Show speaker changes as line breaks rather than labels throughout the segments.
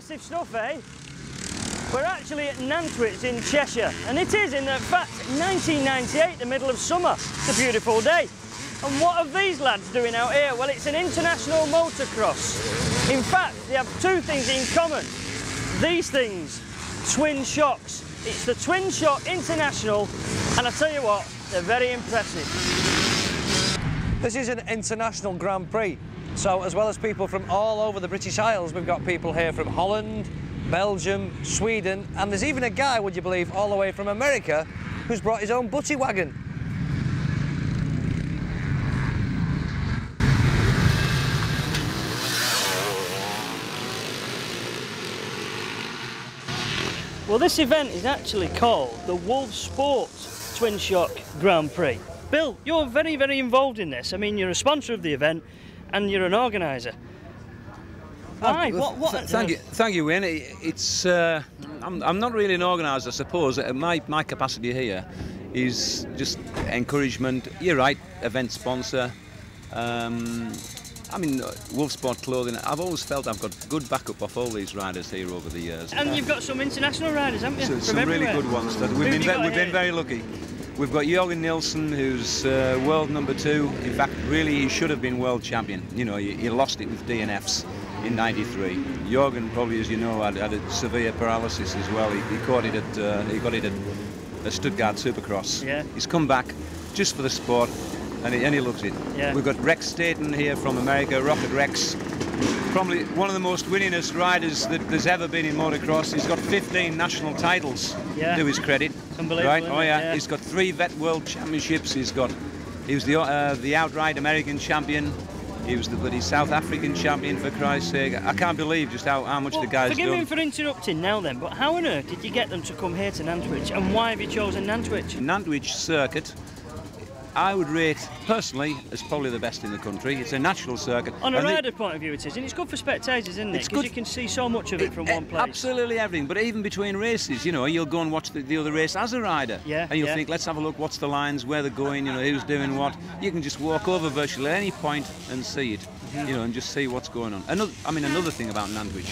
impressive stuff, eh? We're actually at Nantwich in Cheshire, and it is, in fact, 1998, the middle of summer. It's a beautiful day. And what are these lads doing out here? Well, it's an international motocross. In fact, they have two things in common. These things, Twinshocks. It's the Twinshock International, and I tell you what, they're very impressive.
This is an international Grand Prix, so as well as people from all over the British Isles, we've got people here from Holland, Belgium, Sweden, and there's even a guy, would you believe, all the way from America who's brought his own butty wagon.
Well, this event is actually called the Wolf Sports Twinshock Grand Prix. Bill, you're very, very involved in this. I mean, you're a sponsor of the event and you're an organiser. Why?
Thank you, Wayne. It's I'm not really an organiser, I suppose. My capacity here is just encouragement. You're right, event sponsor. I mean, Wolf Sport Clothing. I've always felt I've got good backup off all these riders here over the years.
And you've got some international riders, haven't you?
So, some really good ones. We've been very lucky. We've got Jürgen Nielsen, who's world #2. In fact, really, he should have been world champion. You know, he lost it with DNFs in '93. Jürgen, probably, as you know, had a severe paralysis as well. He got it at Stuttgart Supercross.
Yeah.
He's come back just for the sport, and he loves it.
Yeah.
We've got Rex Staten here from America, Rocket Rex. Probably one of the most winningest riders that there's ever been in motocross. He's got 15 national titles to his credit.
It's unbelievable,
right?
isn't it? Yeah.
He's got 3 vet world championships. He was the outright American champion. He was the South African champion, for Christ's sake. I can't believe just how much the guy's done.
Forgive me for interrupting now then, but how on earth did you get them to come here to Nantwich, and why have you chosen Nantwich?
Nantwich circuit, I would rate, personally, as probably the best in the country. It's a natural circuit.
On a rider point of view it is, and it's good for spectators, isn't it? Because you can see so much of it from one place.
Absolutely everything, but even between races, you know, you'll go and watch the other race as a rider.
Yeah,
and you'll think, let's have a look, what's the lines, where they're going, you know, who's doing what. You can just walk over virtually at any point and see it, you know, and just see what's going on. Another thing about Nantwich,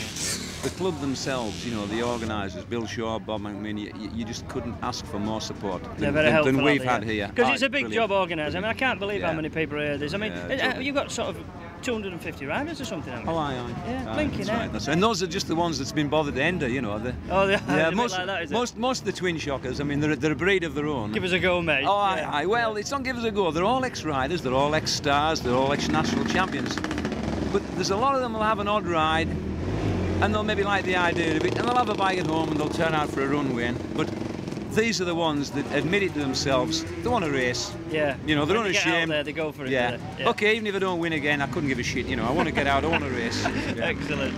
the club themselves, you know, the organisers, Bill Shaw, Bob McMinn, you just couldn't ask for more support than we've had here.
Because it's a big job organising. I mean, I can't believe how
Yeah.
many people are here. There's, I mean, you've got sort of 250 riders or something, haven't you?
Oh, aye.
Yeah, blinking
that's right. And those are just the ones that's been bothered to enter, you know.
Most like that, is it?
Most of the Twinshockers, I mean, they're a breed of their own.
Give us a go, mate.
Oh, aye. Well, it's not give us a go. They're all ex-riders, they're all ex-stars, they're all ex-national champions. But there's a lot of them will have an odd ride, and they'll maybe like the idea of it, and they'll have a bike at home and they'll turn out for a run, Wayne. But these are the ones that admit it to themselves. They want to race.
Yeah.
You know, they're
when
unashamed.
They get out there, they go for it.
Yeah. Okay, even if I don't win again, I couldn't give a shit. You know, I want to get out, I want to race. Yeah.
Excellent.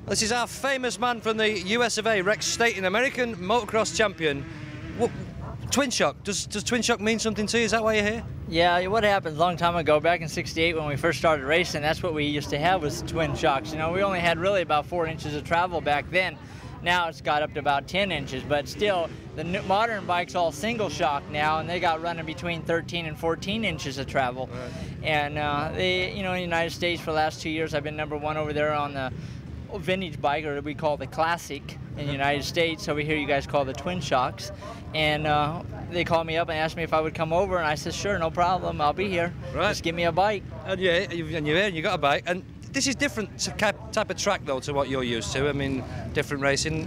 This is our famous man from the US of A, Rex Staten, American motocross champion. Twinshock, does Twinshock mean something to you? Is that why you're here?
Yeah, what happened a long time ago, back in '68 when we first started racing, that's what we used to have was twin shocks. You know, we only had really about 4 inches of travel back then. Now it's got up to about 10 inches, but still, the modern bike's all single shock now, and they got running between 13 and 14 inches of travel. Right. And you know, in the United States for the last 2 years, I've been #1 over there on the vintage bike, or we call the Classic in the United States. Over here you guys call the Twinshocks. And they called me up and asked me if I would come over, and I said, sure, no problem, I'll be here.
Right.
Just give me a bike.
And yeah, you're here and you got a bike. And this is different type of track, though, to what you're used to. I mean, different racing.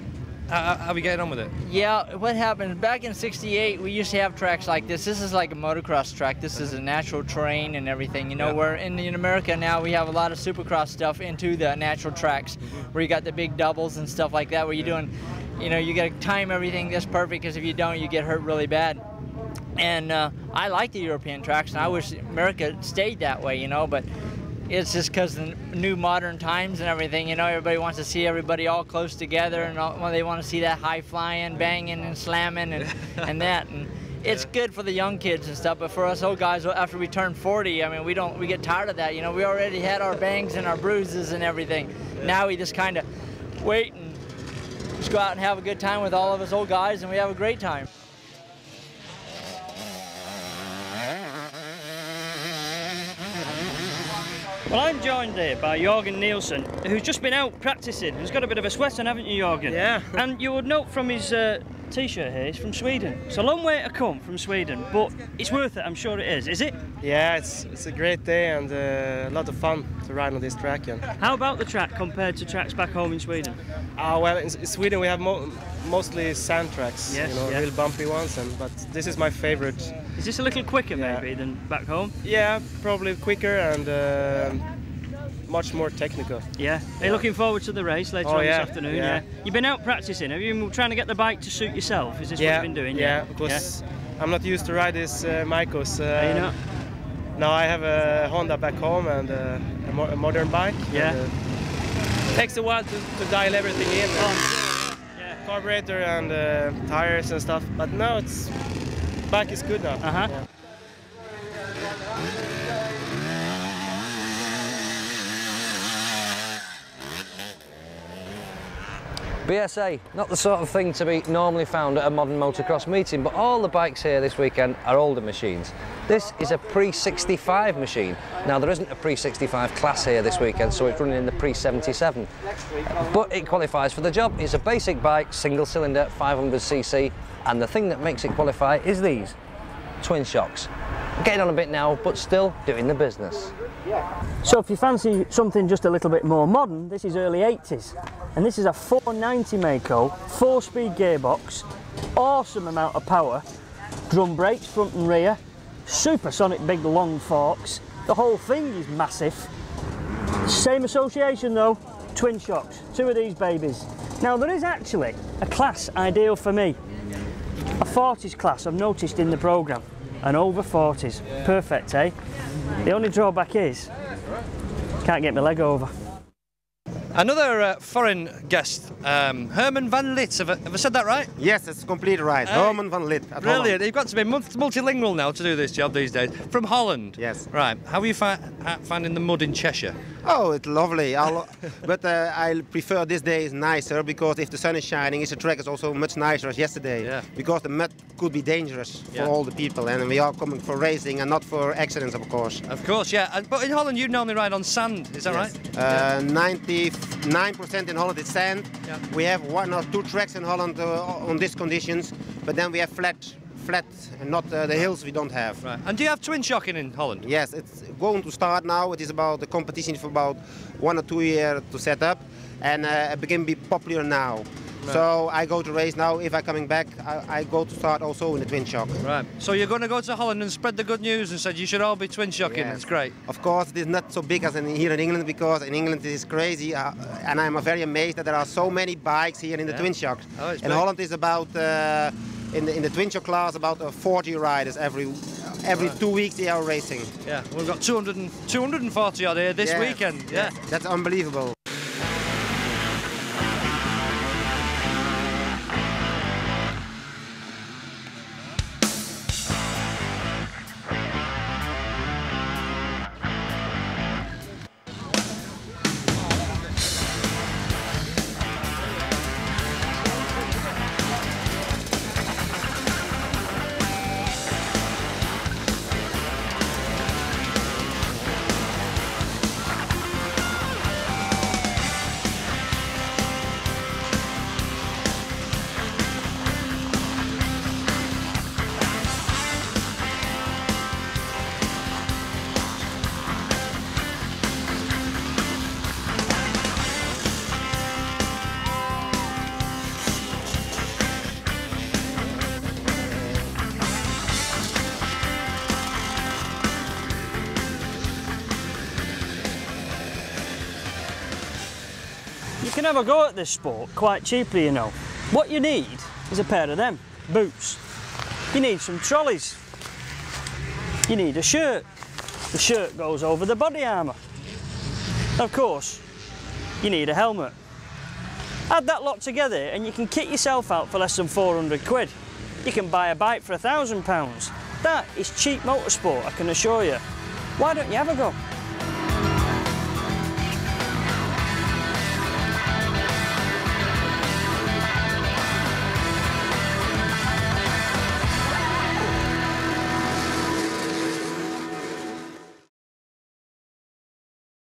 How are we getting on with it?
Yeah, what happened, back in '68, we used to have tracks like this. This is like a motocross track. This is a natural terrain and everything. You know, where in America now we have a lot of supercross stuff into the natural tracks, where you got the big doubles and stuff like that, where you're doing, you know, you got to time everything this perfect, because if you don't, you get hurt really bad. And I like the European tracks, and I wish America stayed that way, you know, but it's just because of the new modern times and everything, you know, everybody wants to see everybody all close together, and they want to see that high flying, banging and slamming and that. And it's good for the young kids and stuff, but for us old guys, after we turn 40, I mean, we get tired of that, you know. We already had our bangs and our bruises and everything. Now we just kind of wait and just go out and have a good time with all of us old guys, and we have a great time.
Well, I'm joined here by Jørgen Nielsen, who's just been out practicing. He's got a bit of a sweat on, haven't you, Jørgen?
Yeah.
And you would note from his t-shirt here, he's from Sweden. It's a long way to come from Sweden, but it's worth it, I'm sure it is it?
Yeah, it's a great day and a lot of fun to ride on this track. And
how about the track compared to tracks back home in Sweden?
Well, in Sweden we have mostly sand tracks,
yes,
you know, real bumpy ones, but this is my favorite.
Is this a little quicker maybe than back home?
Yeah, probably quicker and much more technical.
Yeah. Are you looking forward to the race later on this afternoon? Yeah. You've been out practicing. Have you been trying to get the bike to suit yourself? Is this what you've been doing?
Yeah, because I'm not used to ride this Maikos.
Are you not?
No, I have a Honda back home and a modern bike.
Yeah.
And, it takes a while to dial everything in. Carburetor and tires and stuff. But now bike is good now. Yeah.
BSA, not the sort of thing to be normally found at a modern motocross meeting, but all the bikes here this weekend are older machines. This is a Prix 65 machine. Now there isn't a Prix 65 class here this weekend, so it's running in the Prix 77. But it qualifies for the job. It's a basic bike, single cylinder, 500cc, and the thing that makes it qualify is these Twinshocks. Getting on a bit now, but still doing the business.
So if you fancy something just a little bit more modern, this is early 80s. And this is a 490 Mako, 4-speed gearbox, awesome amount of power, drum brakes front and rear, supersonic big long forks. The whole thing is massive. Same association though, Twinshocks, 2 of these babies. Now there is actually a class ideal for me. A 40s class I've noticed in the programme. And over 40s. Perfect, eh? The only drawback is, can't get my leg over.
Another foreign guest, Herman van Lith. Have I said that right?
Yes, it's completely right. Herman van Lith.
Brilliant. You've got to be multilingual now to do this job these days. From Holland.
Yes.
Right. How are you finding the mud in Cheshire?
Oh, it's lovely. But I prefer this day is nicer because if the sun is shining, the track is also much nicer as yesterday.
Yeah.
Because the mud could be dangerous for all the people, and we are coming for racing and not for accidents, of course.
Of course, yeah. But in Holland, you normally ride on sand. Is that right?
99% in Holland is sand.
Yeah.
We have 1 or 2 tracks in Holland on these conditions, but then we have flat and not the hills we don't have.
Right. And do you have twin shocking in Holland?
Yes, it's going to start now. It is about the competition for about 1 or 2 years to set up, and it begin to be popular now. Right. So I go to race now. If I'm coming back, I go to start also in the twin shock.
Right. So you're going to go to Holland and spread the good news and said you should all be twin shocking.
Yes.
It's great.
Of course, it is not so big as here in England because in England it is crazy, and I'm very amazed that there are so many bikes here in the twin shock.
Oh, it's
in
big.
Holland is about in the twin shock class about 40 riders every 2 weeks they are racing.
Yeah. We've got 240 odd here this weekend. Yeah.
That's unbelievable.
You can have a go at this sport quite cheaply, you know. What you need is a pair of them, boots. You need some trolleys. You need a shirt. The shirt goes over the body armour. Of course, you need a helmet. Add that lot together and you can kit yourself out for less than 400 quid. You can buy a bike for £1,000. That is cheap motorsport, I can assure you. Why don't you have a go?